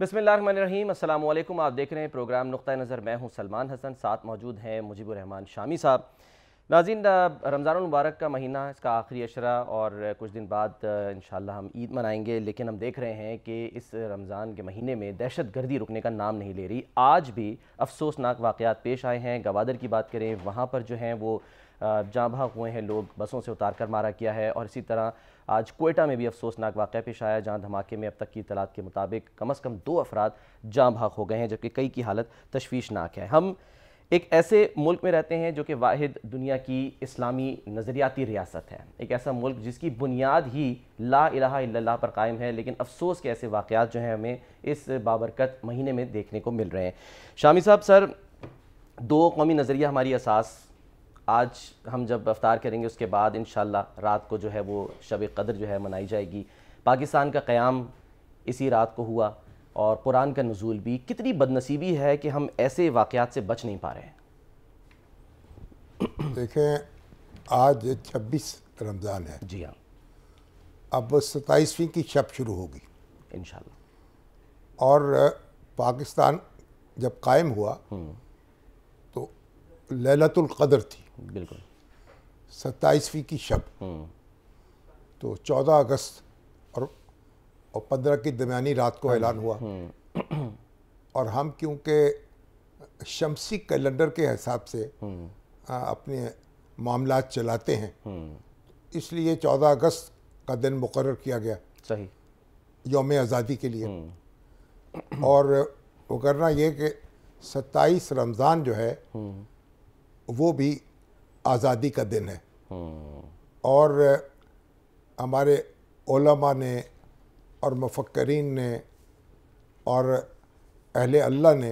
बिस्मिल्लाहिर्रहमानिर्रहीम। अस्सलामु अलैकुम। आप देख रहे हैं प्रोग्राम नुक्ता नज़र। मैं हूं सलमान हसन, साथ मौजूद हैं मुजीबुर रहमान शामी साहब। नाज़रीन, रमज़ान मुबारक का महीना, इसका आखिरी अशरा और कुछ दिन बाद इंशाअल्लाह हम ईद मनाएंगे। लेकिन हम देख रहे हैं कि इस रमज़ान के महीने में दहशत गर्दी रुकने का नाम नहीं ले रही। आज भी अफसोसनाक वाक़यात पेश आए हैं। गवादर की बात करें, वहाँ पर जो हैं वो जाँ भाग हुए हैं लोग, बसों से उतार कर मारा किया है। और इसी तरह आज कोयटा में भी अफसोसनाक वाक़या पेश आया, जहाँ धमाके में अब तक की इत्तलात के मुताबिक कम से कम 2 अफराद जाँ भाग हो गए हैं, जबकि कई की हालत तशवीशनाक है। हम एक ऐसे मुल्क में रहते हैं जो कि वाहिद दुनिया की इस्लामी नज़रियाती रियासत है, एक ऐसा मुल्क जिसकी बुनियाद ही ला इलाहा इल्लल्लाह पर कायम है। लेकिन अफसोस के ऐसे वाक़यात जो हैं हमें इस बाबरकत महीने में देखने को मिल रहे हैं। शामी साहब, सर, 2 कौमी नज़रिया हमारी असास, आज हम जब अफ्तार करेंगे उसके बाद इंशाअल्लाह रात को जो है वो शब क़द्र जो है मनाई जाएगी। पाकिस्तान का क़याम इसी रात को हुआ और कुरान का नुज़ूल भी। कितनी बदनसीबी है कि हम ऐसे वाक़यात से बच नहीं पा रहे हैं। देखें, आज 26 रमज़ान है। जी हाँ। अब 27वीं की शब शुरू होगी इंशाअल्लाह। और पाकिस्तान जब कायम हुआ तो लैलतुल क़द्र थी, बिल्कुल 27वीं की शब। तो 14 अगस्त और 15 की दरमियानी रात को ऐलान हुआ। और हम क्योंकि शमसी कैलेंडर के हिसाब से अपने मामलात चलाते हैं, इसलिए 14 अगस्त का दिन मुकर्रर किया गया, सही, यौम आज़ादी के लिए। और वो करना ये कि 27 रमज़ान जो है वो भी आज़ादी का दिन है। और हमारे उलमा ने और मुफक्करीन ने और अहले अल्लाह ने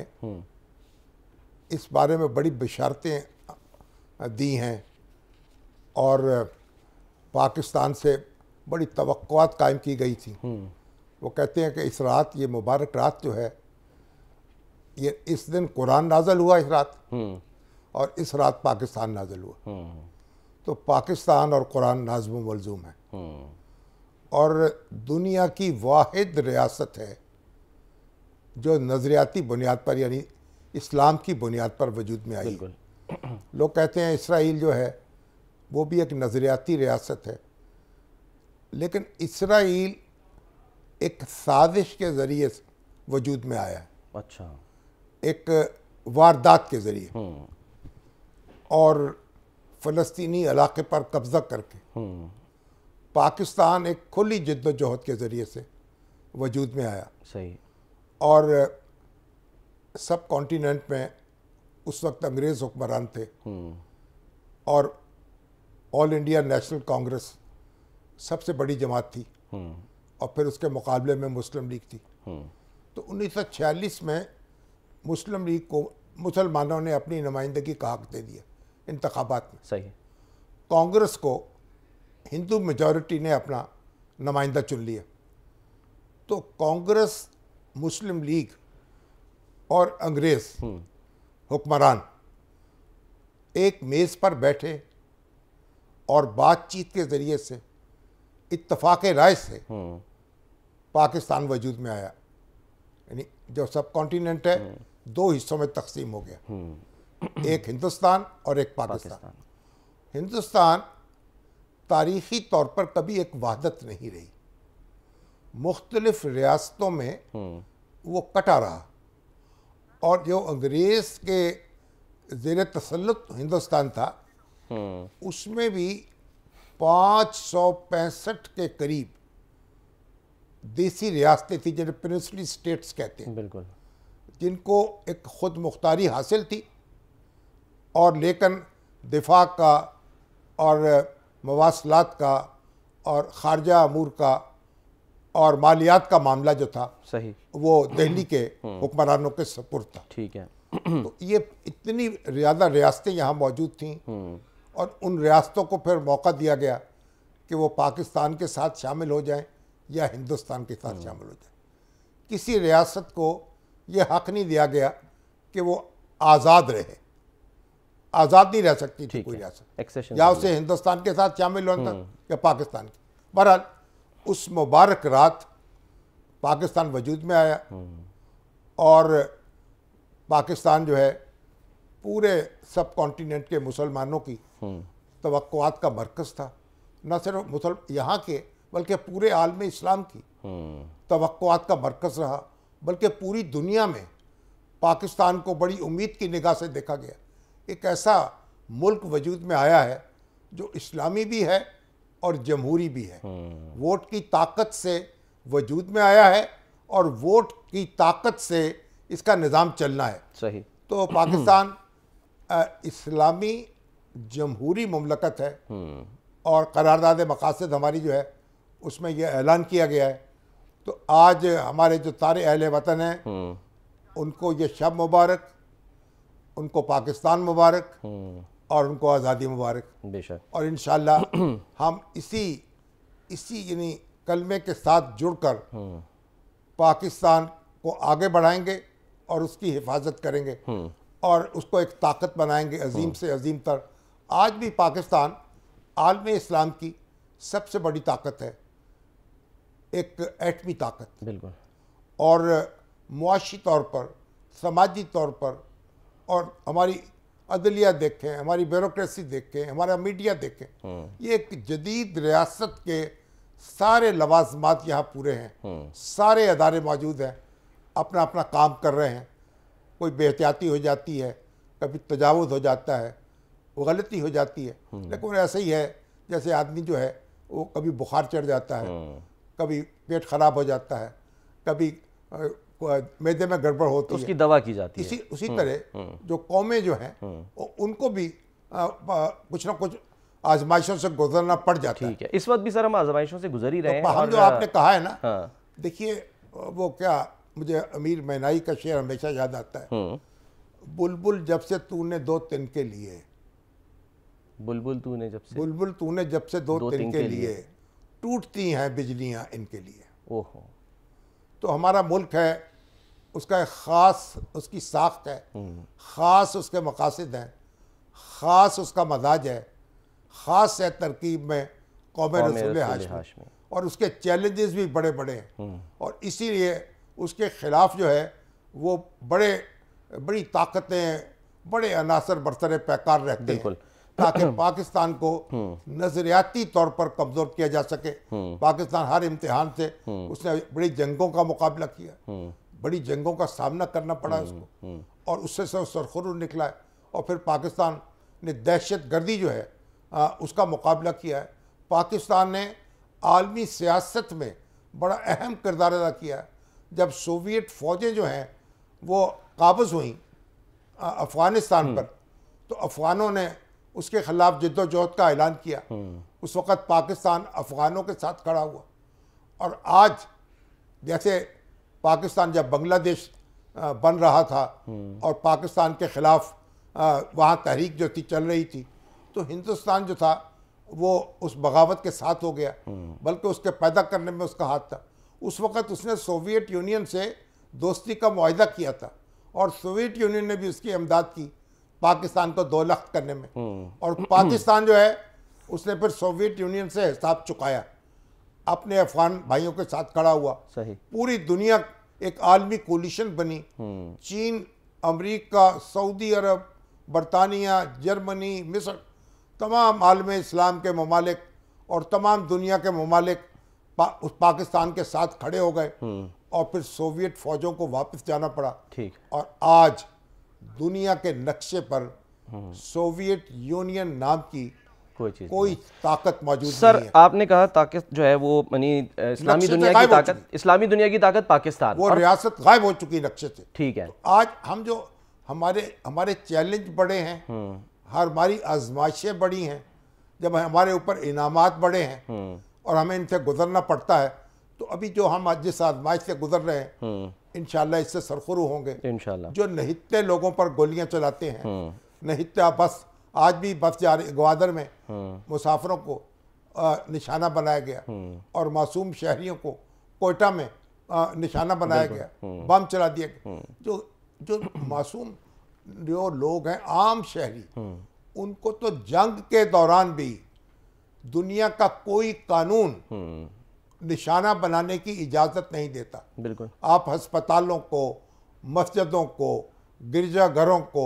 इस बारे में बड़ी बिशारतें दी हैं और पाकिस्तान से बड़ी तवक्कुआत कायम की गई थी। वो कहते हैं कि इस रात, ये मुबारक रात जो है, ये इस दिन कुरान नाज़िल हुआ इस रात, और इस रात पाकिस्तान नाज़िल हुआ। तो पाकिस्तान और कुरान नाज़िम व मलज़ूम है और दुनिया की वाहिद रियासत है जो नज़रियाती बुनियाद पर, यानी इस्लाम की बुनियाद पर वजूद में आई। लोग कहते हैं इसराइल जो है वो भी एक नज़रियाती रियासत है, लेकिन इसराइल एक साजिश के ज़रिए वजूद में आया है। अच्छा। एक वारदात के ज़रिए और फ़लस्तीनी इलाके पर कब्ज़ा करके पाकिस्तान एक खुली जिद्दोजहद के ज़रिए से वजूद में आया। सही। और सब कॉन्टिनेंट में उस वक्त अंग्रेज़ हुक्मरान थे और ऑल इंडिया नेशनल कांग्रेस सबसे बड़ी जमात थी और फिर उसके मुकाबले में मुस्लिम लीग थी। तो 1946 में मुस्लिम लीग को मुसलमानों ने अपनी नुमाइंदगी का हक दे दिया इंतखाबात में। सही। कांग्रेस को हिंदू मेजॉरिटी ने अपना नुमाइंदा चुन लिया। तो कांग्रेस, मुस्लिम लीग और अंग्रेज़ हुक्मरान एक मेज़ पर बैठे और बातचीत के ज़रिए से, इत्तफाक़ राय से पाकिस्तान वजूद में आया। यानी जो सब कॉन्टिनेंट है 2 हिस्सों में तकसीम हो गया, एक हिंदुस्तान और एक पाकिस्तान। हिंदुस्तान तारीख़ी तौर पर कभी एक वहदत नहीं रही, मुख्तलिफ रियासतों में वो कटा रहा। और जो अंग्रेज़ के ज़ेर तसल्लुत हिंदुस्तान था उसमें भी 565 के करीब देसी रियासतें थी, जिन्हें पेनिनसुलर स्टेट्स कहते हैं। बिल्कुल। जिनको एक ख़ुद मुख्तारी हासिल थी और लेकिन दिफा का और मवासलात का और ख़ारजा अमूर का और मालियात का मामला जो था, सही, वो दिल्ली के हुक्मरानों के सपुर्द था। ठीक है। तो ये इतनी ज़्यादा रियासतें यहाँ मौजूद थीं और उन रियासतों को फिर मौका दिया गया कि वो पाकिस्तान के साथ शामिल हो जाएं या हिंदुस्तान के साथ शामिल हो जाएं। किसी रियासत को ये हक़ नहीं दिया गया कि वो आज़ाद रहे, आज़ाद नहीं रह सकती थी कोई रियासत, या उसे हिंदुस्तान के साथ शामिल होना या पाकिस्तान की। बहरहाल उस मुबारक रात पाकिस्तान वजूद में आया और पाकिस्तान जो है पूरे सब कॉन्टिनेंट के मुसलमानों की तवक्कुआत का मरकज़ था। न सिर्फ यहाँ के बल्कि पूरे आलम इस्लाम की तवक्कुआत का मरकज़ रहा, बल्कि पूरी दुनिया में पाकिस्तान को बड़ी उम्मीद की निगाह से देखा गया। एक ऐसा मुल्क वजूद में आया है जो इस्लामी भी है और जमहूरी भी है। वोट की ताकत से वजूद में आया है और वोट की ताकत से इसका निज़ाम चलना है। सही। तो पाकिस्तान इस्लामी जमहूरी मुमलकत है और करारदाद मकासद हमारी जो है उसमें यह ऐलान किया गया है। तो आज हमारे जो सारे अहले वतन हैं उनको ये शब मुबारक, उनको पाकिस्तान मुबारक और उनको आज़ादी मुबारक। बेशक। और इंशाअल्लाह हम इसी यानी कलमे के साथ जुड़कर पाकिस्तान को आगे बढ़ाएंगे और उसकी हिफाजत करेंगे और उसको एक ताकत बनाएंगे अजीम से अजीम तर। आज भी पाकिस्तान आलम इस्लाम की सबसे बड़ी ताकत है, एक एटमी ताकत। बिल्कुल। और मुआशी तौर पर, समाजी तौर पर, और हमारी अदलिया देखें, हमारी ब्यूरोक्रेसी देखें, हमारा मीडिया देखें, ये एक जदीद रियासत के सारे लवाजमात यहाँ पूरे हैं। सारे अदारे मौजूद हैं, अपना अपना काम कर रहे हैं। कोई बेहतियाती हो जाती है, कभी तजावुज़ हो जाता है, वो गलती हो जाती है, लेकिन ऐसे ही है जैसे आदमी जो है वो कभी बुखार चढ़ जाता है, कभी पेट खराब हो जाता है, कभी मैदे में गड़बड़ होती है, उसकी दवा की जाती है। उसी तरह जो कौमें जो हैं उनको भी कुछ ना कुछ आजमाइशों से गुजरना पड़ जाता है। ठीक है, इस वक्त भी सर हम आजमाइशों से गुजर ही रहे हैं। हम जो आपने कहा है ना, हाँ। देखिए वो क्या, मुझे अमीर मैनाई का शेर हमेशा याद आता है, बुलबुल जब से तूने दो तिनके लिए, बुलबुल तूने जब से दो तिनके लिए, टूटती हैं बिजलियां इनके लिए। ओहो। तो हमारा मुल्क है, उसका एक ख़ास उसकी साख्त है, ख़ास उसके मकासद हैं, ख़ास उसका मजाज है, ख़ास है तरकीब में कौम रसूल हाशमी, और उसके चैलेंजेस भी बड़े बड़े हैं। और इसीलिए उसके ख़िलाफ़ जो है वो बड़ी ताकतें, बड़े अनासर बरसरे पैकार रहते हैं ताकि पाकिस्तान को नजरियाती तौर पर कमज़ोर किया जा सके। पाकिस्तान हर इम्तिहान से उसने बड़ी जंगों का मुकाबला किया, बड़ी जंगों का सामना करना पड़ा उसको, और उससे सरखुरू निकला है। और फिर पाकिस्तान ने दहशत गर्दी जो है उसका मुकाबला किया है। पाकिस्तान ने आलमी सियासत में बड़ा अहम किरदार अदा किया है। जब सोवियत फ़ौजें जो हैं वो काबज़ हुई अफ़गानिस्तान पर, तो अफ़गानों ने उसके ख़िलाफ़ जद्दोजहद का ऐलान किया। उस वक़्त पाकिस्तान अफ़गानों के साथ खड़ा हुआ। और आज जैसे पाकिस्तान जब बांग्लादेश बन रहा था और पाकिस्तान के ख़िलाफ़ वहाँ तहरीक जो थी चल रही थी, तो हिंदुस्तान जो था वो उस बगावत के साथ हो गया, बल्कि उसके पैदा करने में उसका हाथ था। उस वक़्त उसने सोवियत यूनियन से दोस्ती का मुआहिदा किया था और सोवियत यूनियन ने भी उसकी इमदाद की पाकिस्तान को दो लख्त करने में। और पाकिस्तान जो है उसने फिर सोवियत यूनियन से हिसाब चुकाया, अपने अफगान भाइयों के साथ खड़ा हुआ। सही। पूरी दुनिया एक आलमी कोलिशन बनी, चीन, अमेरिका, सऊदी अरब, बरतानिया, जर्मनी, मिस्र, तमाम आलम इस्लाम के ममालिक और तमाम दुनिया के ममालिक उस पाकिस्तान के साथ खड़े हो गए और फिर सोवियत फ़ौजों को वापस जाना पड़ा। ठीक। और आज दुनिया के नक्शे पर सोवियत यूनियन नाम की कोई ताकत मौजूद नहीं है। सर आपने कहा ताकत जो है वो यानी इस्लामी दुनिया की ताकत पाकिस्तान, वो रियासत गायब हो चुकी नक्शे से। ठीक है। तो आज हम जो हमारे चैलेंज बड़े हैं, हमारी आजमाइशें बड़ी हैं, जब हमारे ऊपर इनामात बड़े हैं और हमें इनसे गुजरना पड़ता है, तो अभी जो हम आज जिस आजमाइश से गुजर रहे हैं इंशाल्लाह इससे सरखुरू होंगे इंशाल्लाह। जो नहित्ते लोगों पर गोलियां चलाते हैं, नहित्ता बस, आज भी बस जा रही ग्वादर में मुसाफिरों को निशाना बनाया गया और मासूम शहरियों को कोयटा में निशाना बनाया गया, बम चला दिया गया। जो मासूम जो लोग हैं, आम शहरी, उनको तो जंग के दौरान भी दुनिया का कोई कानून निशाना बनाने की इजाज़त नहीं देता। बिल्कुल। आप अस्पतालों को मस्जिदों को, गिरजाघरों को,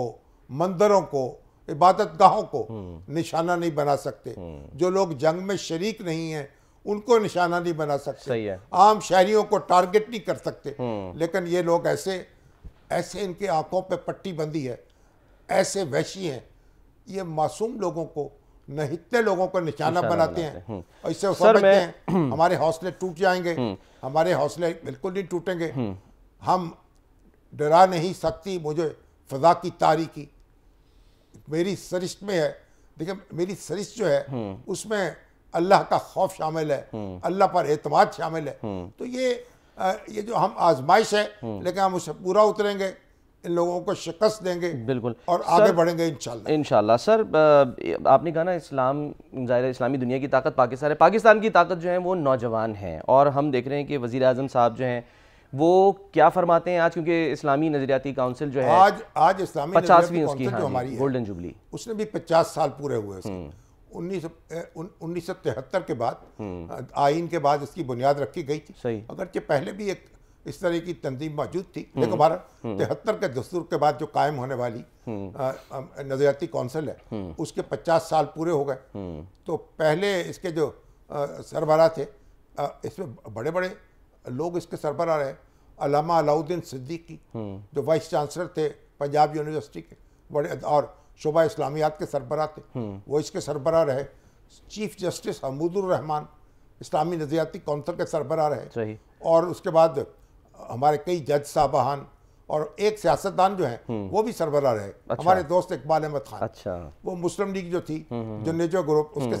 मंदिरों को, इबादतगाहों को निशाना नहीं बना सकते। जो लोग जंग में शरीक नहीं हैं उनको निशाना नहीं बना सकते। सही है। आम शहरियों को टारगेट नहीं कर सकते। लेकिन ये लोग ऐसे ऐसे इनकी आंखों पे पट्टी बंदी है, ऐसे वैशी हैं, ये मासूम लोगों को, नहित्ते लोगों को निशाना बनाते हैं। और इससे वो समझते हैं हमारे हौसले टूट जाएंगे। हमारे हौसले बिल्कुल नहीं टूटेंगे। हम डरा नहीं सकती मुझे फजा की तारीकी, मेरी सरिश्त में है। देखिए मेरी सरिश्त जो है उसमें अल्लाह का खौफ शामिल है, अल्लाह पर एतमाद शामिल है। तो ये जो हम आजमाइश है, लेकिन हम उससे पूरा उतरेंगे, इन लोगों को शिकस्त देंगे बिल्कुल और आगे बढ़ेंगे इंशाल्लाह। सर आपने कहा ना इस्लाम, ज़ाहिर इस्लामी दुनिया की ताकत पाकिस्तान है। पाकिस्तान की ताकत जो है वो नौजवान हैं, और हम देख रहे हैं कि वज़ीर आज़म साहब जो हैं वो क्या फरमाते हैं आज, क्योंकि इस्लामी नज़रियाती काउंसिल जो है आज इस्लामी 50वीं उसकी जो हमारी गोल्डन जुबली, उसने भी 50 साल पूरे हुए उसके। 1973 के बाद आइन के बाद इसकी बुनियाद रखी गई थी। सही। अगरचे पहले भी एक इस तरह की तंजीम मौजूद थी, लेकिन 73 के दस्तूर के बाद जो कायम होने वाली नजरियाती कौंसिल है उसके 50 साल पूरे हो गए। तो पहले इसके जो सरबराह थे, इसमें बड़े बड़े लोग इसके सरबराह रहे। अल्लामा अलाउद्दीन सिद्दीकी जो वाइस चांसलर थे पंजाब यूनिवर्सिटी के, बड़े, और शोबा इस्लामियात के सरबराह थे, वो इसके सरबराह रहे। चीफ जस्टिस हमीदुर रहमान इस्लामी नजरियाती कौंसिल के सरबराह रहे। और उसके बाद हमारे कई जज साहबान और एक सियासतदान जो हैं वो भी सरबराह रहे। अच्छा। हमारे दोस्त इकबाल अहमद खान, अच्छा, वो मुस्लिम लीग जो थी, जो नेजो ग्रुप, उसके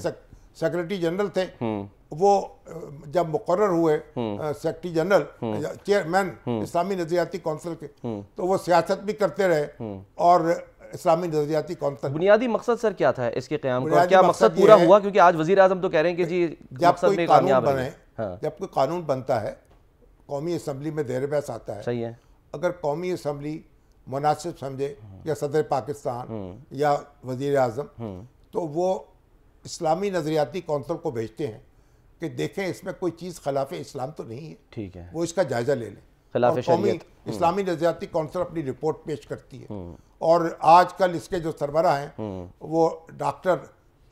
सेक्रेटरी जनरल थे। वो जब मुकर्रर हुए सेक्रेटरी जनरल, चेयरमैन इस्लामी नजरियाती कौंसिल के, तो वो सियासत भी करते रहे। और इस्लामी नजरियाती कौंसिल, बुनियादी मकसद सर क्या था इसके क़याम का, क्या मकसद पूरा हुआ? क्योंकि आज वज़ीर आज़म तो कह रहे हैं कि जी जब कोई कानून बने, जब कोई कानून बनता है, कौमी असम्बली में देर बहस आता है। सही है। अगर कौमी असम्बली मुनासिब समझे, या सदर पाकिस्तान या वज़ीर आज़म, तो वो इस्लामी नज़रियाती कौंसिल को भेजते हैं कि देखें इसमें कोई चीज़ खिलाफ इस्लाम तो नहीं है। ठीक है, वो इसका जायज़ा ले लें। और कौमी इस्लामी नज़रियाती कौंसिल अपनी रिपोर्ट पेश करती है। और आजकल इसके जो सरबराह हैं वो डॉक्टर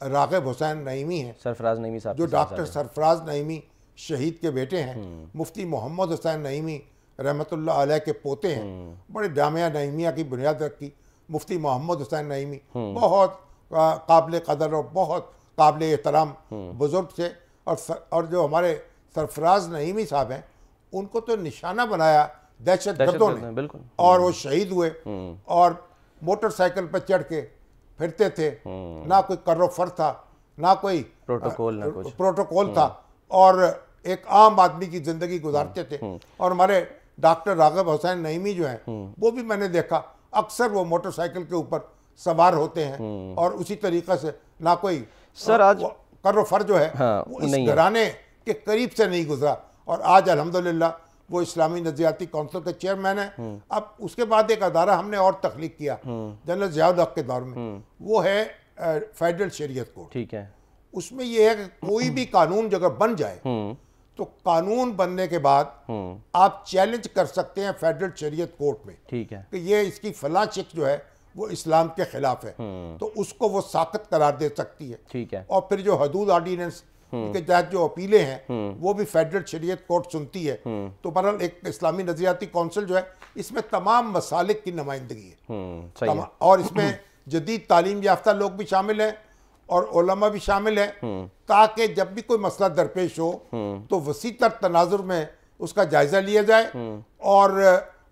राग़िब हुसैन नईमी हैं, सरफराज नईमी साहब, जो डॉक्टर सरफराज नईमी शहीद के बेटे हैं। मुफ्ती मोहम्मद हुसैन नईमी रहमतुल्लाह अलैह के पोते हैं। बड़े जामिया नईमिया की बुनियाद रखी मुफ्ती मोहम्मद हुसैन नईमी, बहुत काबिल कदर और बहुत काबिल एहतराम बुजुर्ग थे। और जो हमारे सरफराज नईमी साहब हैं, उनको तो निशाना बनाया दहशत गर्दों ने, और वो शहीद हुए। और मोटरसाइकिल पर चढ़ के फिरते थे, ना कोई कर्रोफर था, ना कोई प्रोटोकॉल था, और एक आम आदमी की जिंदगी गुजारते थे। और हमारे डॉक्टर राग़िब हुसैन नईमी जो हैं, वो भी मैंने देखा अक्सर वो मोटरसाइकिल के ऊपर सवार होते हैं, और उसी तरीक़े से ना कोई सर आज कर्रोफर जो है वो इस घराने के करीब से नहीं गुजरा। और आज अल्हम्दुलिल्लाह वो इस्लामी नज़रियाती कौंसिल के चेयरमैन है। अब उसके बाद एक अदारा हमने और तख्लीक किया जनरल ज़ियाउल हक़ के दौर में, वो है फेडरल शरीयत कोर्ट। ठीक है, उसमें ये है कि कोई भी कानून जब बन जाए तो कानून बनने के बाद आप चैलेंज कर सकते हैं फेडरल शरीयत कोर्ट में। ठीक है, कि ये इसकी फलां शिक जो है वो इस्लाम के खिलाफ है, तो उसको वो साक़त करार दे सकती है। ठीक है, और फिर जो हदूद ऑर्डिनेंस के तहत जो अपीलें हैं वो भी फेडरल शरीयत कोर्ट सुनती है। तो बहरहाल एक इस्लामी नज़रियाती कौंसिल जो है इसमें तमाम मसालिक की नुमाइंदगी है। और इसमें जदीद तालीम याफ्ता लोग भी शामिल हैं और उलमा भी शामिल हैं, ताकि जब भी कोई मसला दरपेश हो तो वसी तर तनाजुर में उसका जायज़ा लिया जाए और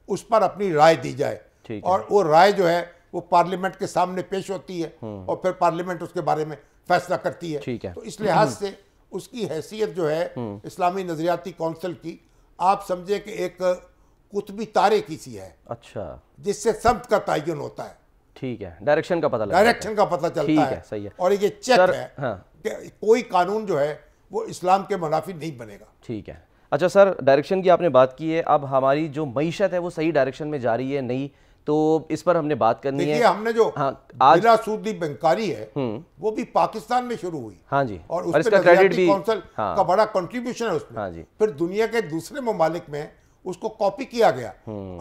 उस पर अपनी राय दी जाए। और वो राय जो है वो पार्लियामेंट के सामने पेश होती है और फिर पार्लियामेंट उसके बारे में फैसला करती है। तो इस लिहाज से उसकी हैसियत जो है इस्लामी नज़रियाती कौंसिल की, आप समझे कि एक कुतुबी तारे की सी है। अच्छा, जिससे समत का तयन होता है। ठीक है, डायरेक्शन का पता चलता है। सही है। और ये चेक है कि कोई कानून जो है वो इस्लाम के मुनाफी नहीं बनेगा। ठीक है। अच्छा सर, डायरेक्शन की आपने बात की है, अब हमारी जो मईशत है वो सही डायरेक्शन में जा रही है नहीं, तो इस पर हमने बात करनी है। हमने जो बिला सूदी बैंकारी है वो भी पाकिस्तान में शुरू हुई। हाँ जी, और इसका क्रेडिट भी कौंसिल का बड़ा कंट्रीब्यूशन है उसमें। हाँ जी, फिर दुनिया के दूसरे ममालिक में उसको कॉपी किया गया,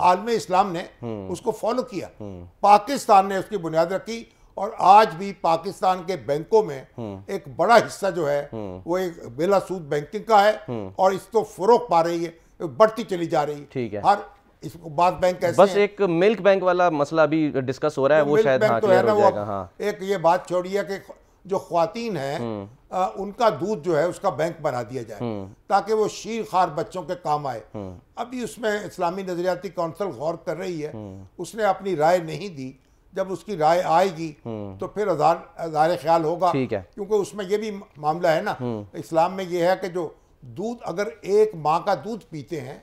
आलमे इस्लाम ने उसको फॉलो किया, पाकिस्तान ने उसकी बुनियाद रखी और आज भी पाकिस्तान के बैंकों में एक बड़ा हिस्सा जो है वो एक बिला सूद बैंकिंग का है और इसको फरोग पा रही है, बढ़ती चली जा रही है। ठीक है, हर इसको बाद बैंक ऐसे बस एक मिल्क बैंक वाला मसला अभी डिस्कस हो रहा है, वो शायद हाँ क्लियर हो जाएगा। हाँ, एक ये बात छोड़िए कि जो ख्वातीन हैं उनका दूध जो है उसका बैंक बना दिया जाए ताकि वो शीर खार बच्चों के काम आए। अभी उसमें इस्लामी नजरियाती काउंसिल गौर कर रही है, उसने अपनी राय नहीं दी, जब उसकी राय आएगी तो फिर अज़ार ख्याल होगा, क्योंकि उसमें ये भी मामला है ना, इस्लाम में ये है कि जो दूध अगर एक माँ का दूध पीते हैं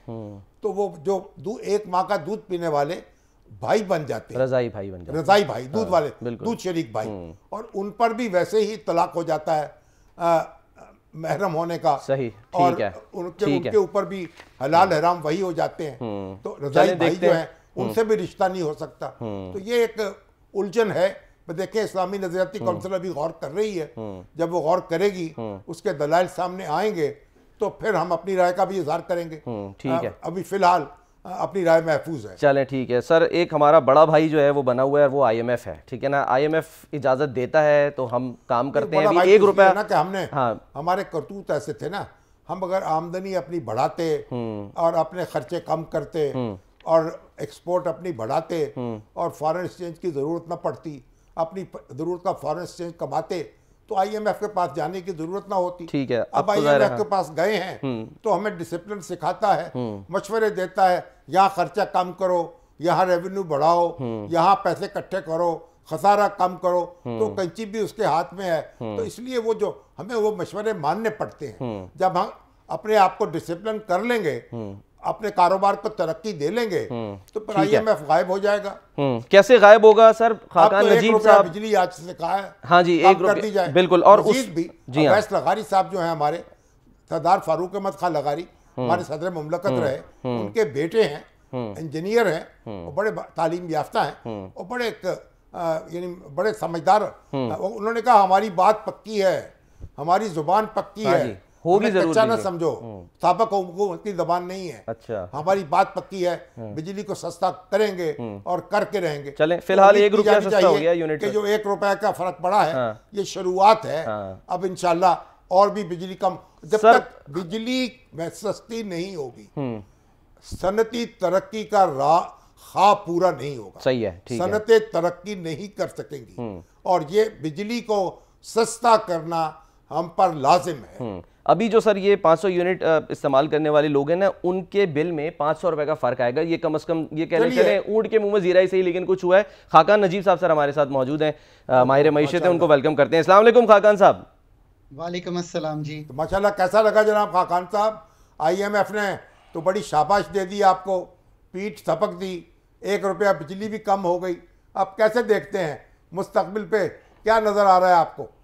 तो वो जो एक माँ का दूध पीने वाले भाई बन जाते हैं, रज़ाई भाई बन जाते हैं, रज़ाई भाई, दूध वाले, दूध शरीक भाई, और उन पर भी वैसे ही तलाक हो जाता है महरम होने का। सही, और ठीक है, उनके ऊपर भी हलाल हराम वही हो जाते हैं, तो रज़ाई भाई जो है उनसे भी रिश्ता नहीं हो सकता। तो ये एक उलझन है। देखें, इस्लामी नजरियाती काउंसिल अभी गौर कर रही है, जब वो गौर करेगी उसके दलाइल सामने आएंगे तो फिर हम अपनी राय का भी इजहार करेंगे। ठीक है, अभी फिलहाल अपनी राय महफूज है। चलें, ठीक है सर। एक हमारा बड़ा भाई जो है वो बना हुआ है, वो IMF है, ठीक है ना। IMF इजाज़त देता है तो हम काम करते हैं। अभी 1 रुपया ना कि हमने हमारे करतूत ऐसे थे ना, हम अगर आमदनी अपनी बढ़ाते और अपने खर्चे कम करते और एक्सपोर्ट अपनी बढ़ाते और फॉरेन एक्सचेंज की ज़रूरत ना पड़ती, अपनी ज़रूरत का फॉरेन एक्सचेंज कमाते तो IMF के पास जाने की जरूरत ना होती। ठीक है, अब IMF के पास गए हैं तो हमें डिसिप्लिन सिखाता है, मशवरे देता है, यहाँ खर्चा कम करो, यहाँ रेवेन्यू बढ़ाओ, यहाँ पैसे इकट्ठे करो, खसारा कम करो, तो कैंची भी उसके हाथ में है। तो इसलिए वो जो हमें वो मशवरे मानने पड़ते हैं। जब हम अपने आप को डिसिप्लिन कर लेंगे, अपने कारोबार को तरक्की दे लेंगे तो फिर IMF गायब हो जाएगा। कैसे गायब होगा सर? खाकान नजीब साहब, बिजली आज से कहा है, हाँ जी, 1 रुपया दी जाए, बिल्कुल। और उस भी अवैस लगारी साहब जो है हमारे सरदार फारूक अहमद खान लगारी, हमारे सदर मुमलकत रहे, उनके बेटे हैं, इंजीनियर हैं, और बड़े तालीम याफ्ता हैं और बड़े यानी बड़े समझदार। उन्होंने कहा हमारी बात पक्की है, हमारी जुबान पक्की है, होगी जरूर, अच्छा ना समझो, साबिक हुकूमत की जबान नहीं है। अच्छा, हमारी बात पक्की है, बिजली को सस्ता करेंगे और करके रहेंगे। चले, फिलहाल 1 रुपया सस्ता हो गया यूनिट के, जो 1 रुपए का फर्क पड़ा है, ये शुरुआत है। अब इंशाल्लाह और भी बिजली कम, जब तक बिजली में सस्ती नहीं होगी सनती तरक्की का राह खा पूरा नहीं होगा। सही है, ठीक है, सनतें तरक्की नहीं कर सकेंगी और ये बिजली को सस्ता करना हम पर लाजिम है। अभी जो सर ये 500 यूनिट इस्तेमाल करने वाले लोग हैं ना, उनके बिल में 500 रुपए का फर्क आएगा। ये कम से कम ये कहने चले ऊँट के मुंह में जीरा ही सही, लेकिन कुछ हुआ है। खाकान नजीब साहब सर हमारे साथ मौजूद हैं, माहिर मईशत है, उनको वेलकम करते हैं। अस्सलाम वालेकुम खाकान साहब। वालेकुम अस्सलाम जी। तो माशाल्लाह, कैसा लगा जनाब खाकान साहब? IMF ने तो बड़ी शाबाश दे दी आपको, पीठ थपक दी, 1 रुपया बिजली भी कम हो गई। अब कैसे देखते हैं मुस्तकबिल पे, क्या नजर आ रहा है आपको?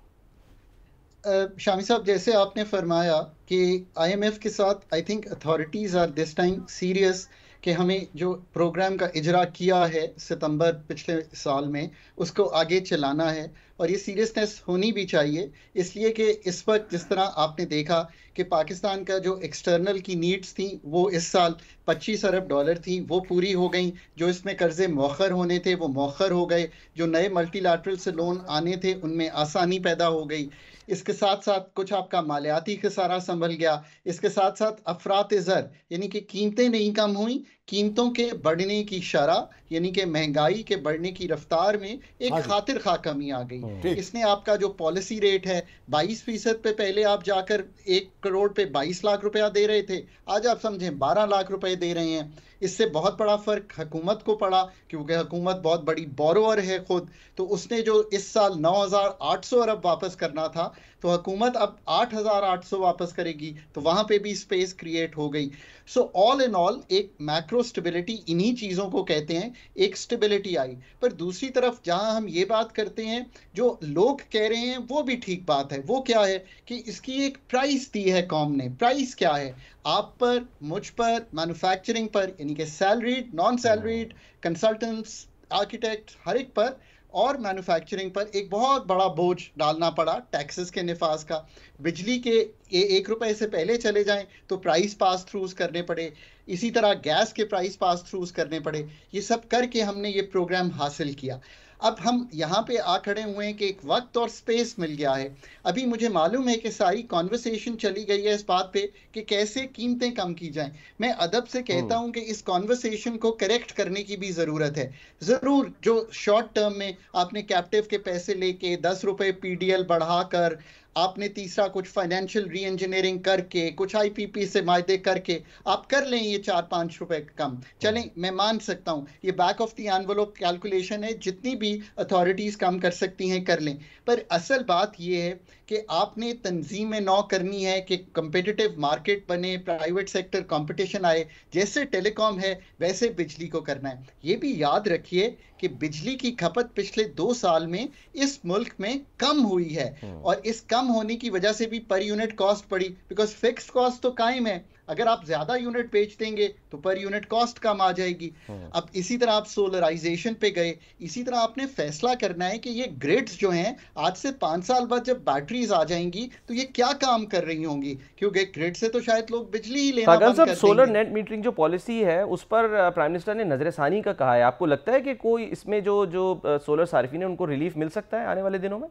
शामी साहब, जैसे आपने फरमाया कि IMF के साथ I think authorities are this time serious कि हमें जो प्रोग्राम का इजरा किया है सितंबर पिछले साल में, उसको आगे चलाना है और ये सीरियसनेस होनी भी चाहिए। इसलिए कि इस वक्त जिस तरह आपने देखा कि पाकिस्तान का जो एक्सटर्नल की नीड्स थी वो इस साल 25 अरब डॉलर थी, वो पूरी हो गई। जो इसमें कर्जे मौखर होने थे वो मौखर हो गए। जो नए मल्टीलैटरल से लोन आने थे उनमें आसानी पैदा हो गई। इसके साथ साथ कुछ आपका मालियाती खसारा संभल गया। इसके साथ साथ अफरात ज़र यानी कि कीमतें नहीं कम हुई, कीमतों के बढ़ने की शरह यानी कि महंगाई के बढ़ने की रफ्तार में एक खातिर खा कमी आ गई। इसने आपका जो पॉलिसी रेट है 22% पे, पहले आप जाकर 1 करोड़ पे 22 लाख रुपया दे रहे थे, आज आप समझें 12 लाख रुपए दे रहे हैं। इससे बहुत बड़ा फर्क हुकूमत को पड़ा क्योंकि हुकूमत बहुत बड़ी बोरोवर है खुद। तो उसने जो इस साल 9,800 अरब वापस करना था तो हुकूमत अब 8,800 वापस करेगी, तो वहां पे भी स्पेस क्रिएट हो गई। सो ऑल इन ऑल एक मैक्रो स्टेबिलिटी, इन्हीं चीज़ों को कहते हैं, एक स्टेबिलिटी आई। पर दूसरी तरफ जहां हम ये बात करते हैं, जो लोग कह रहे हैं वो भी ठीक बात है। वो क्या है कि इसकी एक प्राइस दी है कौम ने। प्राइस क्या है? आप पर, मुझ पर, मैन्युफैक्चरिंग पर, यानी कि salaried, non salaried, consultants, architect, हर एक पर, और मैन्युफैक्चरिंग पर एक बहुत बड़ा बोझ डालना पड़ा टैक्सेस के निफाज का। बिजली के 1 रुपए से पहले चले जाएं तो प्राइस पास थ्रूज करने पड़े। इसी तरह गैस के प्राइस पास थ्रूज करने पड़े। ये सब करके हमने ये प्रोग्राम हासिल किया। अब हम यहाँ पे आ खड़े हुए हैं कि एक वक्त और स्पेस मिल गया है। अभी मुझे मालूम है कि सारी कॉन्वर्सेशन चली गई है इस बात पे कि कैसे कीमतें कम की जाएं। मैं अदब से कहता हूं कि इस कॉन्वर्सेशन को करेक्ट करने की भी ज़रूरत है। ज़रूर जो शॉर्ट टर्म में आपने कैप्टिव के पैसे लेके 10 रुपए पीडीएल बढ़ाकर, आपने तीसरा कुछ फाइनेंशियल री इंजीनियरिंग करके, कुछ आईपीपी से मायदे करके आप कर लें ये 4-5 रुपए कम, चलें, मैं मान सकता हूं ये back of the envelope calculation है, जितनी भी अथॉरिटीज कम कर सकती हैं कर लें। पर असल बात ये है कि आपने तंजीमें नौ करनी है कि कंपेटिटिव मार्केट बने, प्राइवेट सेक्टर कंपटीशन आए। जैसे टेलीकॉम है वैसे बिजली को करना है। ये भी याद रखिए कि बिजली की खपत पिछले 2 साल में इस मुल्क में कम हुई है, और इस कम होने की वजह से भी पर यूनिट कॉस्ट बढ़ी, बिकॉज फिक्स्ड कॉस्ट तो कायम है। अगर आप ज्यादा यूनिट बेच देंगे तो पर यूनिट कॉस्ट कम आ जाएगी। अब इसी तरह आप सोलराइजेशन पे गए, इसी तरह आपने फैसला करना है कि ये ग्रिड्स जो हैं आज से 5 साल बाद जब बैटरीज आ जाएंगी तो ये क्या काम कर रही होंगी, क्योंकि ग्रिड से तो शायद लोग बिजली ही लेना बंद कर देंगे। सोलर नेट मीटरिंग जो पॉलिसी है उस पर प्राइम मिनिस्टर ने नजरसानी का कहा है। आपको लगता है कि कोई इसमें जो सोलर सार्फिन है उनको रिलीफ मिल सकता है आने वाले दिनों में?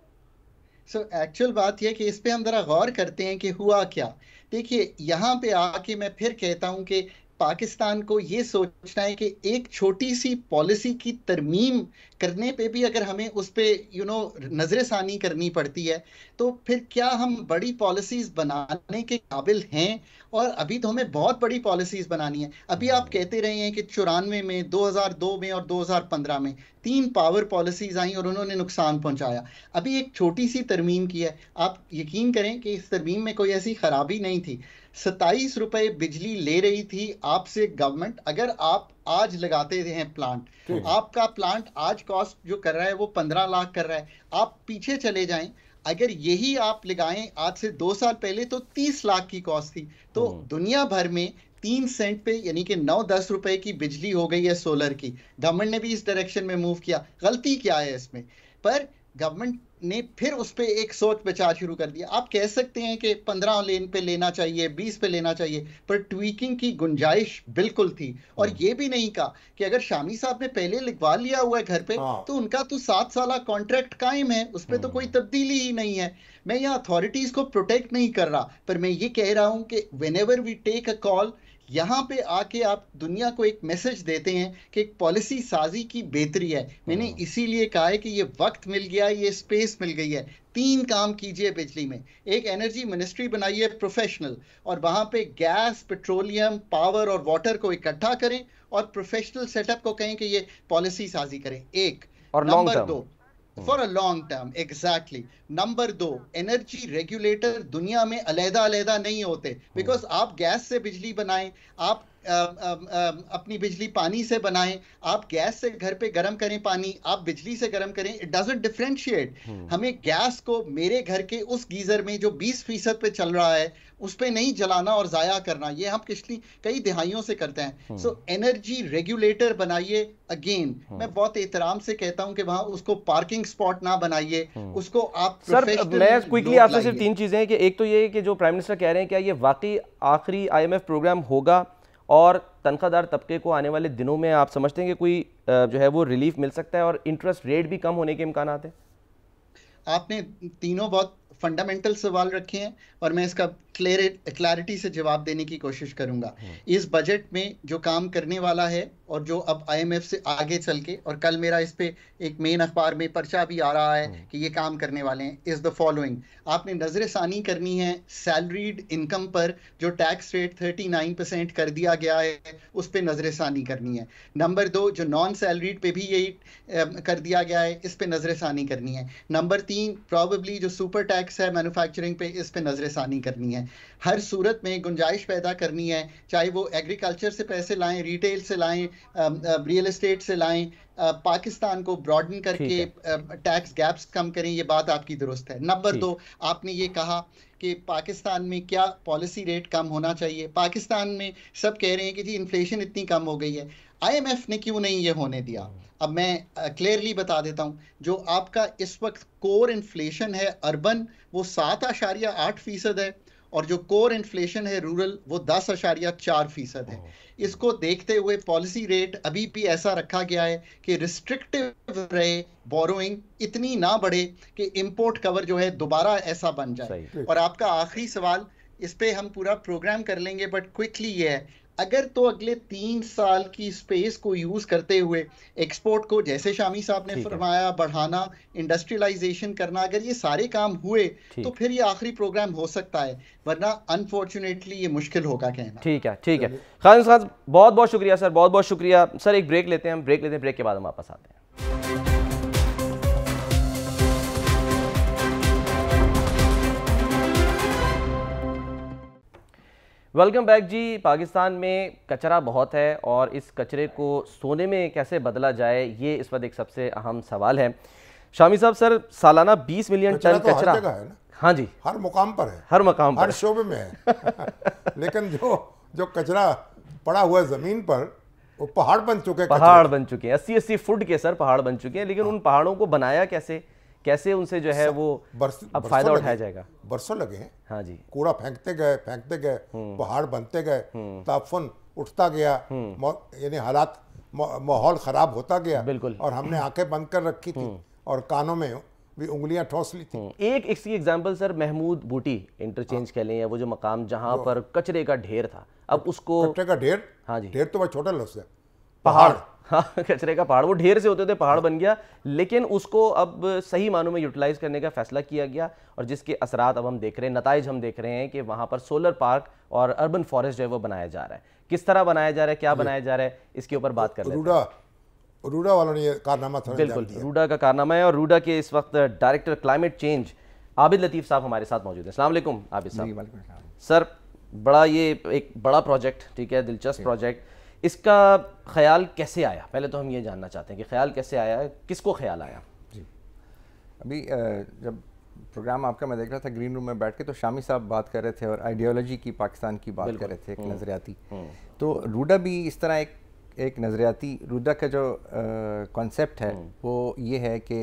एक्चुअल बात यह कि इस पे हम जरा गौर करते हैं कि हुआ क्या। देखिए, यहाँ पे आके मैं फिर कहता हूँ कि पाकिस्तान को ये सोचना है कि एक छोटी सी पॉलिसी की तरमीम करने पे भी अगर हमें उस पे नजरसानी करनी पड़ती है, तो फिर क्या हम बड़ी पॉलिसीज बनाने के काबिल हैं? और अभी तो हमें बहुत बड़ी पॉलिसीज बनानी है। अभी आप कहते रहे हैं कि 94 में, 2002 में और 2015 में 3 पावर पॉलिसीज आई और उन्होंने नुकसान पहुंचाया। अभी एक छोटी सी तरमीम की है, आप यकीन करें कि इस तरमीम में कोई ऐसी खराबी नहीं थी। 27 रुपए बिजली ले रही थी आपसे गवर्नमेंट। अगर आप आज लगाते हैं प्लांट, आपका प्लांट आज कॉस्ट जो कर रहा है वो 15 लाख कर रहा है। आप पीछे चले जाएं, अगर यही आप लगाएं आज से 2 साल पहले तो 30 लाख की कॉस्ट थी। तो दुनिया भर में 3 सेंट पे यानी कि 9-10 रुपए की बिजली हो गई है सोलर की। गवर्नमेंट ने भी इस डायरेक्शन में मूव किया। गलती क्या है इसमें? पर गवर्नमेंट ने फिर उस पे एक सोच विचार शुरू कर दिया। आप कह सकते हैं कि 15 लेन पे लेना चाहिए, 20 पे लेना चाहिए, पर ट्वीकिंग की गुंजाइश बिल्कुल थी। और ये भी नहीं कहा कि अगर शामी साहब ने पहले लिखवा लिया हुआ है घर पे तो उनका तो 7 साल कॉन्ट्रैक्ट कायम है, उस पर तो कोई तब्दीली ही नहीं है। मैं यहाँ अथॉरिटीज को प्रोटेक्ट नहीं कर रहा, पर मैं ये कह रहा हूँ कि whenever we take a call, यहाँ पे आके आप दुनिया को एक मैसेज देते हैं कि एक पॉलिसी साजी की बेहतरी है। मैंने इसीलिए कहा है कि ये वक्त मिल गया, ये स्पेस मिल गई है। 3 काम कीजिए बिजली में। एक एनर्जी मिनिस्ट्री बनाइए प्रोफेशनल, और वहां पे गैस, पेट्रोलियम, पावर और वाटर को इकट्ठा करें और प्रोफेशनल सेटअप को कहें कि ये पॉलिसी साजी करें। एक और number 2 for a long term, exactly. Number 2, energy regulator दुनिया में अलग-अलग नहीं होते, बिकॉज आप गैस से बिजली बनाएं, आप अपनी बिजली पानी से बनाएं, आप गैस से घर पे गर्म करें पानी, आप बिजली से गर्म करें, इट डजंट डिफरेंशिएट। हमें गैस को मेरे घर के उस गीजर में जो 20% पे चल रहा है उस पे नहीं जलाना और जाया करना, ये हम पिछली कई दिहाइयों से करते हैं। सो एनर्जी रेगुलेटर बनाइए। अगेन मैं बहुत एहतराम से कहता हूं कि वहां उसको पार्किंग स्पॉट ना बनाइए, उसको आप सर, मैं क्विकली आपसे सिर्फ 3 चीजें हैं कि एक तो ये कि जो प्राइम मिनिस्टर कह रहे हैं क्या ये वाकई आखिरी IMF प्रोग्राम होगा, और तनख्वाहदार तबके को आने वाले दिनों में आप समझते हैं कि कोई जो है वो रिलीफ मिल सकता है और इंटरेस्ट रेट भी कम होने के इम्कान हैं? आपने तीनों बहुत फंडामेंटल सवाल रखे हैं और मैं इसका क्लैरिटी से जवाब देने की कोशिश करूंगा। इस बजट में जो काम करने वाला है और जो अब IMF से आगे चल के, और कल मेरा इस पे एक मेन अखबार में पर्चा भी आ रहा है कि ये काम करने वाले हैं, इज द फॉलोइंग। आपने नजरसानी करनी है सैलरीड इनकम पर, जो टैक्स रेट 39% कर दिया गया है, उस पर नजरसानी करनी है। नंबर 2, जो नॉन सैलरीड पे भी यही कर दिया गया है, इस पे नजरसानी करनी है। नंबर 3, प्रॉबेबली जो सुपर टैक्स है मैन्युफैक्चरिंग पे, इस पे नजरसानी करनी है। हर सूरत में गुंजाइश पैदा करनी है, चाहे वो एग्रीकल्चर से पैसे लाएं, रिटेल से लाएं, रियल एस्टेट से लाएं, पाकिस्तान को ब्रॉडन करके टैक्स गैप्स कम करें, ये बात आपकी दुरुस्त है। नंबर 2, आपने ये कहा कि पाकिस्तान में क्या पॉलिसी रेट कम होना चाहिए। पाकिस्तान में सब कह रहे हैं कि जी इन्फ्लेशन इतनी कम हो गई है, IMF ने क्यों नहीं ये होने दिया? अब मैं क्लियरली बता देता हूं, जो आपका इस वक्त कोर इन्फ्लेशन है अर्बन, वो 7.8% है, और जो कोर इन्फ्लेशन है रूरल वो 10.4% है। इसको देखते हुए पॉलिसी रेट अभी भी ऐसा रखा गया है कि रिस्ट्रिक्टिव रहे, बोरोइंग इतनी ना बढ़े कि इंपोर्ट कवर जो है दोबारा ऐसा बन जाए। और आपका आखिरी सवाल, इस पे हम पूरा प्रोग्राम कर लेंगे, बट क्विकली ये है, अगर तो अगले 3 साल की स्पेस को यूज करते हुए एक्सपोर्ट को, जैसे शामी साहब ने फरमाया, बढ़ाना, इंडस्ट्रियलाइजेशन करना, अगर ये सारे काम हुए तो फिर ये आखिरी प्रोग्राम हो सकता है, वरना अनफॉर्चुनेटली ये मुश्किल होगा कहना। ठीक है, ठीक है। खान साहब बहुत बहुत शुक्रिया सर, बहुत बहुत शुक्रिया सर। एक ब्रेक लेते हैं, ब्रेक के बाद हम वापस आते हैं। वेलकम बैक जी। पाकिस्तान में कचरा बहुत है और इस कचरे को सोने में कैसे बदला जाए, ये इस वक्त एक सबसे अहम सवाल है। शामी साहब, सर सालाना 20 मिलियन टन तो कचरा हर जगह है ना? हाँ जी, हर मुकाम पर है, हर मकाम पर, हर शोबे में है लेकिन जो कचरा पड़ा हुआ है जमीन पर, वो पहाड़ बन चुके हैं। पहाड़ बन चुके हैं, 80-80 फुट के सर पहाड़ बन चुके हैं। लेकिन उन पहाड़ों को बनाया कैसे उनसे जो है वो अब फायदा उठाया जाएगा? बरसों लगे हैं। हाँ जी, कूड़ा फेंकते गए, पहाड़ बनते गए, तापमान उठता गया, यानी हालात, माहौल खराब होता गया। बिल्कुल। और हमने आंखें बंद कर रखी थी और कानों में भी उंगलियां ठोस ली थी। एक इसकी एग्जांपल सर, महमूद बूटी इंटरचेंज कह लें, या वो जो मकाम जहां पर कचरे का ढेर था, अब उसको कचरे का ढेर, हाँ जी, ढेर तो बहुत छोटा लफ्ज़ है, पहाड़। हाँ, कचरे का पहाड़, वो ढेर से होते थे, पहाड़ बन गया। लेकिन उसको अब सही मानों में यूटिलाइज करने का फैसला किया गया और जिसके असरात अब हम देख रहे हैं, नताइज हम देख रहे हैं कि वहाँ पर सोलर पार्क और अर्बन फॉरेस्ट जो है वो बनाया जा रहा है। किस तरह बनाया जा रहा है, क्या बनाया जा रहा है, इसके ऊपर बात कर लेते हैं। रूडा वालों ने ये कारनामा था। बिल्कुल, रूडा का कारनामा है। और रूडा के इस वक्त डायरेक्टर क्लाइमेट चेंज आबिद लतीफ़ साहब हमारे साथ मौजूद हैं। अस्सलाम वालेकुम आबिद साहब। सर बड़ा, ये एक बड़ा प्रोजेक्ट, ठीक है, दिलचस्प प्रोजेक्ट, इसका ख्याल कैसे आया? पहले तो हम ये जानना चाहते हैं कि ख्याल कैसे आया, किसको ख्याल आया? जी, अभी जब प्रोग्राम आपका मैं देख रहा था ग्रीन रूम में बैठ के, तो शामी साहब बात कर रहे थे और आइडियोलॉजी की, पाकिस्तान की बात कर रहे थे, एक नज़रियाती। तो रूडा भी इस तरह एक नज़रियाती, रूडा का जो कॉन्सेप्ट है वो ये है कि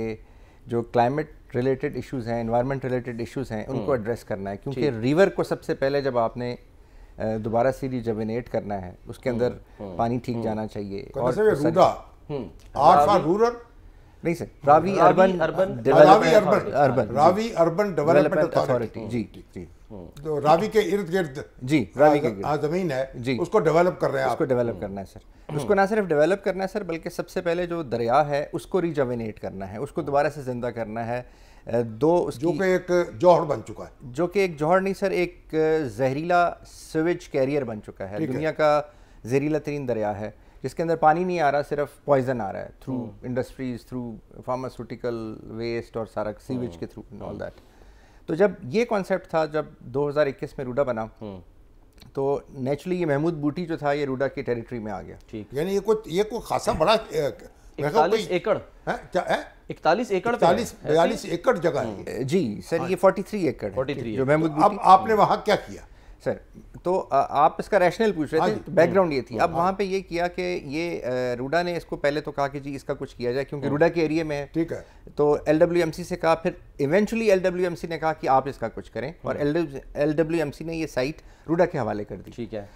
जो क्लाइमेट रिलेटेड इश्यूज़ हैं, एनवायरनमेंट रिलेटेड इश्यूज़ हैं, उनको एड्रेस करना है। क्योंकि रिवर को सबसे पहले जब आपने दोबारा से रिजर्विनेट करना है, उसके अंदर पानी ठीक जाना चाहिए। और रूडा रूरल नहीं sir, Ravi urban development authority. जी जी, तो रावी के इर्द गिर्द, जी, रावी के ज़मीन है जी, उसको डेवलप कर रहे हैं। उसको डेवलप करना है सर। उसको ना सिर्फ डेवलप करना है सर, बल्कि सबसे पहले जो दरिया है उसको रिजर्विनेट करना है, उसको दोबारा से जिंदा करना है। जो कि एक जौहर बन चुका है, जो कि एक जौहर नहीं सर, एक जहरीला सीवेज कैरियर बन चुका है। दुनिया का जहरीला तरीन दरिया है, जिसके अंदर पानी नहीं आ रहा, सिर्फ पॉइजन आ रहा है through industries, through pharmaceutical waste और सारा सीवेज के थ्रू ऑल दैट। तो जब ये कॉन्सेप्ट था, जब 2021 में रूडा बना, तो नेचुरली ये महमूद बूटी जो था ये रूडा की टेरिटरी में आ गया। ठीक, यानी ये कोई खासा बड़ा 41 एकड़ है, क्या है, 41 एकड़, 42 एकड़ जगह है। जी सर, ये 43 एकड़ है जो महमूद बूटी। अब आपने वहाँ क्या किया सर? तो आप इसका रैशनल पूछ रहे थे, तो बैकग्राउंड ये थी। अब वहाँ पे ये किया कि ये रूडा ने इसको पहले तो कहा कि जी इसका कुछ किया जाए, क्योंकि रूडा के एरिया में है, ठीक है। तो LWMC से कहा, फिर इवेंचुअली LWMC ने कहा कि आप इसका कुछ करें, और LWMC ने ये साइट रूडा के हवाले कर दी। ठीक है।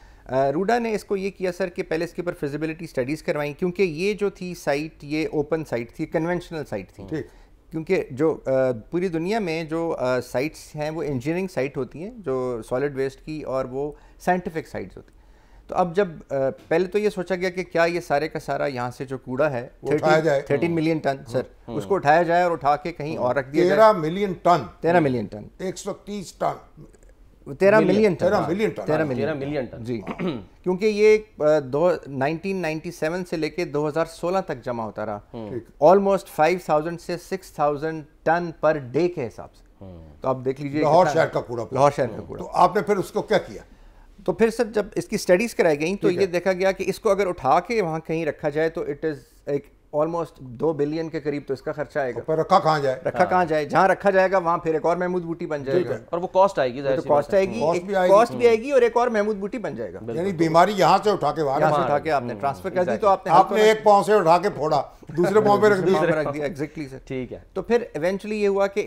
रूडा ने इसको ये किया सर कि पहले इसके ऊपर फिजिबिलिटी स्टडीज़ करवाई, क्योंकि ये जो थी साइट, ये ओपन साइट थी, कन्वेंशनल साइट थी। क्योंकि जो पूरी दुनिया में जो साइट्स हैं वो इंजीनियरिंग साइट होती हैं, जो सॉलिड वेस्ट की, और वो साइंटिफिक साइट्स होती हैं। तो अब जब पहले तो ये सोचा गया कि क्या ये सारे का सारा यहाँ से जो कूड़ा है 13 मिलियन टन सर, उसको उठाया जाए और उठा के कहीं और रख दिया जाए। 13 million ton 130 ton 13 million ton जी। क्योंकि ये 1997 से लेके 2016 तक जमा होता रहा, ऑलमोस्ट 5000 से 6000 टन पर डे के हिसाब से। तो आप देख लीजिए, लाहौर शहर का कूड़ा, लाहौर शहर का कूड़ा। तो आपने फिर उसको क्या किया? तो फिर सर जब इसकी स्टडीज कराई गई, तो ये देखा गया कि इसको अगर उठा के वहाँ कहीं रखा जाए तो इट इज एक ऑलमोस्ट 2 बिलियन के करीब तो इसका खर्चा आएगा। पर रखा कहाँ जाए? कहाँ जाए? जहाँ रखा जाएगा वहाँ फिर एक और महमूद बूटी बन जाएगा, और वो कॉस्ट आएगी, तो कॉस्ट आएगी, कॉस्ट भी आएगी, और एक और महमूद बूटी बन जाएगा। यानी बीमारी यहाँ से उठा के उठा के आपने ट्रांसफर कर दी, तो आपने एक पाँव से उठा के फोड़ा, दूसरे पाँव पे रख दिया। एग्जैक्टली सर, ठीक है। तो फिर इवेंचुअली ये हुआ कि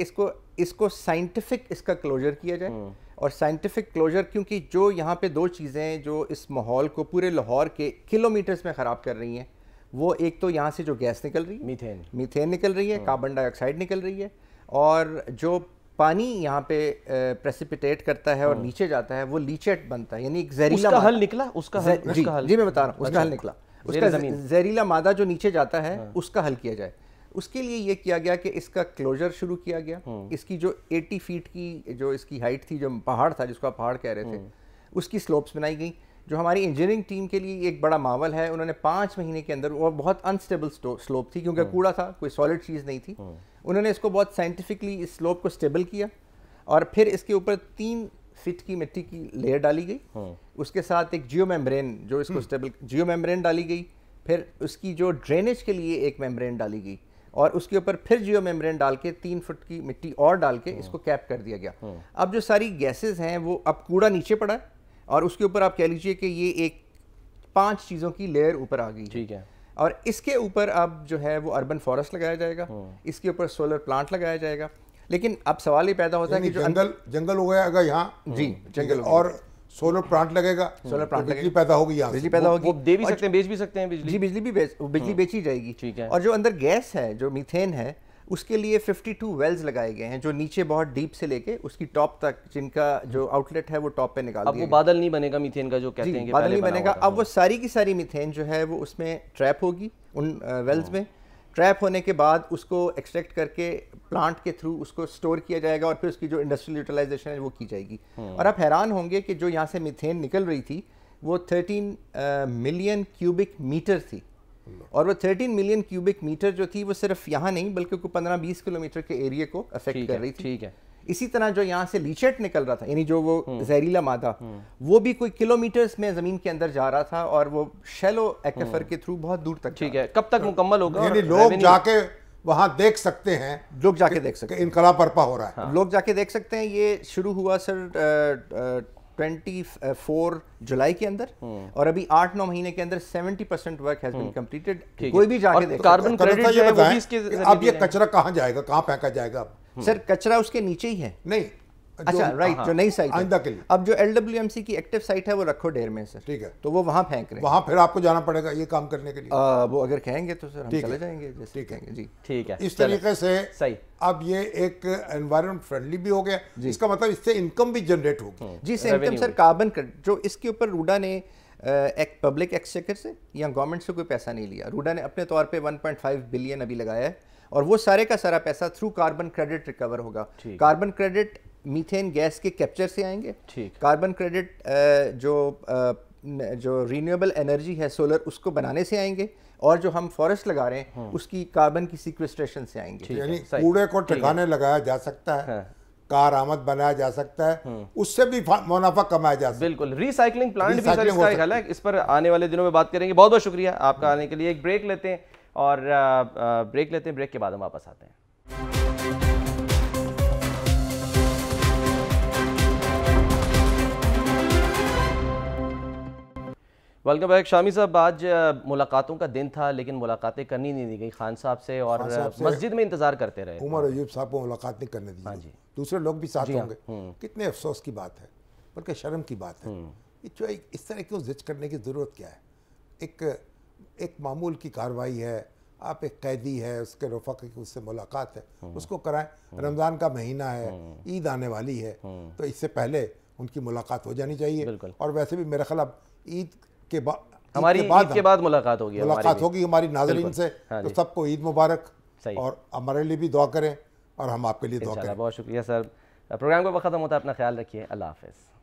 इसको साइंटिफिक इसका क्लोजर किया जाए। और साइंटिफिक क्लोजर, क्योंकि जो यहाँ पे दो चीज़ें जो इस माहौल को पूरे लाहौर के किलोमीटर्स में ख़राब कर रही हैं, वो एक तो यहाँ से जो गैस निकल रही है, मीथेन निकल रही है, कार्बन डाइऑक्साइड निकल रही है, और जो पानी यहाँ पे प्रेसिपिटेट करता है और नीचे जाता है वो लीचेट बनता है, यानी एक जहरीला उसका हल निकला, उसका हल, जी मैं बता रहा हूँ, उसका हल निकला, उसका जहरीला मादा जो नीचे जाता है उसका हल किया जाए। उसके लिए ये किया गया कि इसका क्लोजर शुरू किया गया। इसकी जो 80 फीट की जो इसकी हाइट थी, जो पहाड़ था जिसको आप पहाड़ कह रहे थे, उसकी स्लोप्स बनाई गई, जो हमारी इंजीनियरिंग टीम के लिए एक बड़ा मावल है। उन्होंने 5 महीने के अंदर, और बहुत अनस्टेबल स्लोप थी क्योंकि कूड़ा था, कोई सॉलिड चीज़ नहीं थी, उन्होंने इसको बहुत साइंटिफिकली इस स्लोप को स्टेबल किया, और फिर इसके ऊपर 3 फीट की मिट्टी की लेयर डाली गई, उसके साथ एक जियो मेम्ब्रेन जो इसको स्टेबल, जियो मेम्ब्रेन डाली गई, फिर उसकी जो ड्रेनेज के लिए एक मेम्ब्रेन डाली गई, और उसके ऊपर फिर जियो मेम्ब्रेन डाल के 3 फुट की मिट्टी और डाल के इसको कैप कर दिया गया। अब जो सारी गैसेस हैं वो, अब कूड़ा नीचे पड़ा है और उसके ऊपर आप कह लीजिए कि ये एक 5 चीज़ों की लेयर ऊपर आ गई, ठीक है, और इसके ऊपर अब जो है वो अर्बन फॉरेस्ट लगाया जाएगा, इसके ऊपर सोलर प्लांट लगाया जाएगा। लेकिन अब सवाल ये पैदा होता है कि जंगल हो गया अगर यहाँ, जी जंगल, और सोलर प्लांट लगेगा, सोलर प्लांट बिजली पैदा होगी, यहाँ बिजली पैदा होगी, वो दे भी सकते हैं, बेच भी सकते हैं बिजली, जी बिजली बेची जाएगी, ठीक है। और जो अंदर गैस है, जो मीथेन है, उसके लिए 52 वेल्स लगाए गए हैं, जो नीचे बहुत डीप से लेके उसकी टॉप तक, जिनका जो आउटलेट है वो टॉप पे निकाल दिया। अब वो बादल नहीं बनेगा मीथेन का, जो कहते हैं कि बादल नहीं बनेगा। अब वो सारी की सारी मीथेन जो है वो उसमें ट्रैप होगी, उन वेल्स में ट्रैप होने के बाद उसको एक्सट्रैक्ट करके प्लांट के थ्रू उसको स्टोर किया जाएगा, और फिर उसकी जो इंडस्ट्रियल यूटिलाइजेशन है वो की जाएगी। और आप हैरान होंगे कि जो यहाँ से मीथेन निकल रही थी वो 13 मिलियन क्यूबिक मीटर थी, और वो 13 मिलियन क्यूबिक मीटर जो थी वो सिर्फ यहाँ नहीं बल्कि 15-20 किलोमीटर के एरिया को अफेक्ट कर रही थी, ठीक है। इसी तरह जो यहाँ से लीचेट निकल रहा था, यानी जो वो जहरीला मादा, वो भी कोई किलोमीटर्स में जमीन के अंदर जा रहा था, और वो शैलो एक्विफर के थ्रू बहुत दूर तक, ठीक है। कब तक मुकम्मल होगा? यानी लोग जाके वहां देख सकते हैं, लोग जाके देख सकते हैं, इनकलाब बर्पा हो रहा है, लोग जाके देख सकते हैं। ये शुरू हुआ सर 24 जुलाई के अंदर, और अभी 8-9 महीने के अंदर 70% वर्क हैज बीन कंप्लीटेड। कोई भी जाके देख, कार्बन क्रेडिट जो है वो भी इसके, अब ये कचरा कहाँ जाएगा, कहाँ फेंका जाएगा? सर कचरा उसके नीचे ही है, नहीं, अच्छा राइट, जो नई साइट आइंदा के लिए। अब जो LWMC की एक्टिव साइट है वो रखो डेर में सर, ठीक है, तो वो वहाँ फेंक रहे हैं, वहाँ फिर आपको जाना पड़ेगा ये काम करने के लिए। वो अगर कहेंगे तो सर हम चले जाएंगे, जैसे कहेंगे, जी ठीक है। इस तरीके से सही, अब ये एक एनवायरनमेंट फ्रेंडली भी हो गया, इसका मतलब इससे इनकम भी जनरेट होगी। जी, इससे इनकम सर, कार्बन जो इसके ऊपर रूडा ने एक पब्लिक एक्सचेकर से या गवर्नमेंट से कोई पैसा नहीं लिया, रूडा ने अपने तौर पे 1.5 बिलियन अभी लगाया है, और वो सारे का सारा पैसा थ्रू कार्बन क्रेडिट रिकवर होगा। कार्बन क्रेडिट मीथेन गैस के कैप्चर से आएंगे, कार्बन क्रेडिट जो रीन्यूएबल एनर्जी है सोलर, उसको बनाने से आएंगे, और जो हम फॉरेस्ट लगा रहे हैं उसकी कार्बन की सीक्वेस्ट्रेशन से आएंगे। यानी कूड़े को ठिकाने लगाया जा सकता है, कार आमद बनाया जा सकता है, उससे भी मुनाफा कमाया जा सकता है। बिल्कुल, रिसाइकलिंग प्लांट भी सर इसका एक हल है, इस पर आने वाले दिनों में बात करेंगे। बहुत बहुत शुक्रिया आपका आने के लिए। एक ब्रेक लेते हैं, और ब्रेक के बाद हम वापस आते हैं। Welcome back. शामी साहब, आज मुलाकातों का दिन था, लेकिन मुलाकातें करनी नहीं दी गई खान साहब से, और मस्जिद में इंतजार करते रहे। उमर अयूब साहब को मुलाकात नहीं करने दी। हाँ जी, दूसरे लोग भी साथ होंगे। कितने अफसोस की बात है, बल्कि शर्म की बात है। इस तरह की जिद करने की ज़रूरत क्या है? एक मामूल की कार्रवाई है, आप एक कैदी है, उसके रफ़ा की उससे मुलाकात है, उसको कराएं। रमज़ान का महीना है, ईद आने वाली है, तो इससे पहले उनकी मुलाकात हो जानी चाहिए। और वैसे भी मेरे ख्याल ईद के बाद, हमारी ईद के बाद मुलाकात होगी हमारी नाज़रीन से। तो सबको ईद मुबारक, और हमारे लिए भी दुआ करें, और हम आपके लिए दुआ करें। बहुत शुक्रिया सर। प्रोग्राम का वक्त ख़त्म होता है, अपना ख्याल रखिए, अल्लाह हाफ़िज़।